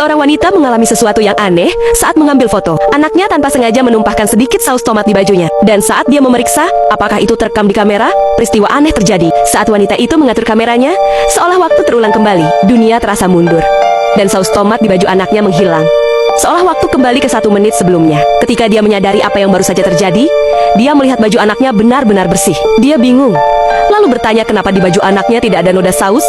Seorang wanita mengalami sesuatu yang aneh saat mengambil foto. Anaknya tanpa sengaja menumpahkan sedikit saus tomat di bajunya. Dan saat dia memeriksa apakah itu terekam di kamera, peristiwa aneh terjadi. Saat wanita itu mengatur kameranya, seolah waktu terulang kembali. Dunia terasa mundur. Dan saus tomat di baju anaknya menghilang. Seolah waktu kembali ke 1 menit sebelumnya. Ketika dia menyadari apa yang baru saja terjadi, dia melihat baju anaknya benar-benar bersih. Dia bingung, lalu bertanya kenapa di baju anaknya tidak ada noda saus.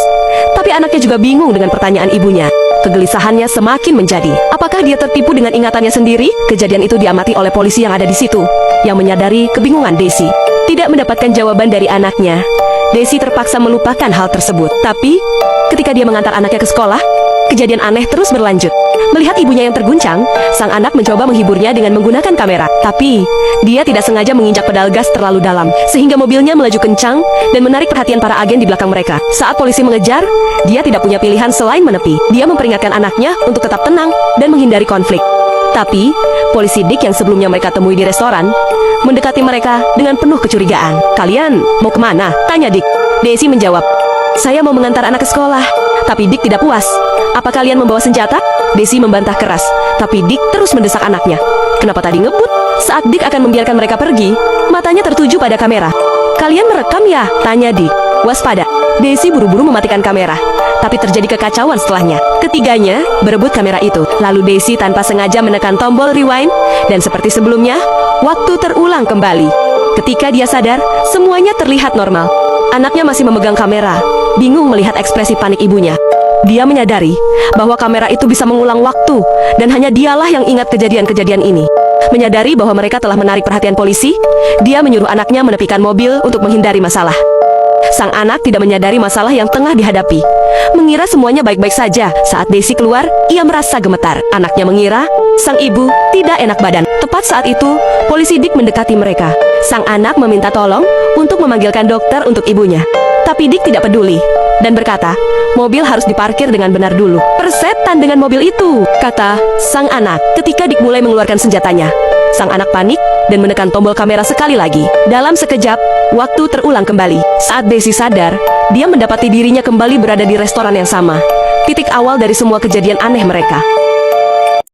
Tapi anaknya juga bingung dengan pertanyaan ibunya. Kegelisahannya semakin menjadi. Apakah dia tertipu dengan ingatannya sendiri? Kejadian itu diamati oleh polisi yang ada di situ, yang menyadari kebingungan Daisy. Tidak mendapatkan jawaban dari anaknya, Daisy terpaksa melupakan hal tersebut. Tapi, ketika dia mengantar anaknya ke sekolah, kejadian aneh terus berlanjut. Melihat ibunya yang terguncang, sang anak mencoba menghiburnya dengan menggunakan kamera. Tapi, dia tidak sengaja menginjak pedal gas terlalu dalam, sehingga mobilnya melaju kencang dan menarik perhatian para agen di belakang mereka. Saat polisi mengejar, dia tidak punya pilihan selain menepi. Dia memperingatkan anaknya untuk tetap tenang dan menghindari konflik. Tapi, polisi Dick yang sebelumnya mereka temui di restoran, mendekati mereka dengan penuh kecurigaan. "Kalian mau kemana?" tanya Dick. Daisy menjawab, "Saya mau mengantar anak ke sekolah." Tapi Dick tidak puas. "Apa kalian membawa senjata?" Daisy membantah keras. Tapi Dick terus mendesak anaknya. "Kenapa tadi ngebut?" Saat Dick akan membiarkan mereka pergi, matanya tertuju pada kamera. "Kalian merekam ya?" tanya Dick. "Waspada." Daisy buru-buru mematikan kamera. Tapi terjadi kekacauan setelahnya. Ketiganya berebut kamera itu. Lalu Daisy tanpa sengaja menekan tombol rewind. Dan seperti sebelumnya, waktu terulang kembali. Ketika dia sadar, semuanya terlihat normal. Anaknya masih memegang kamera, bingung melihat ekspresi panik ibunya. Dia menyadari bahwa kamera itu bisa mengulang waktu, dan hanya dialah yang ingat kejadian-kejadian ini. Menyadari bahwa mereka telah menarik perhatian polisi, dia menyuruh anaknya menepikan mobil untuk menghindari masalah. Sang anak tidak menyadari masalah yang tengah dihadapi. Mengira semuanya baik-baik saja. Saat Daisy keluar, ia merasa gemetar. Anaknya mengira sang ibu tidak enak badan. Tepat saat itu, polisi Dick mendekati mereka. Sang anak meminta tolong untuk memanggilkan dokter untuk ibunya. Tapi Dick tidak peduli dan berkata, mobil harus diparkir dengan benar dulu. "Persetan dengan mobil itu," kata sang anak ketika Dick mulai mengeluarkan senjatanya. Sang anak panik dan menekan tombol kamera sekali lagi. Dalam sekejap, waktu terulang kembali. Saat Daisy sadar, dia mendapati dirinya kembali berada di restoran yang sama. Titik awal dari semua kejadian aneh mereka.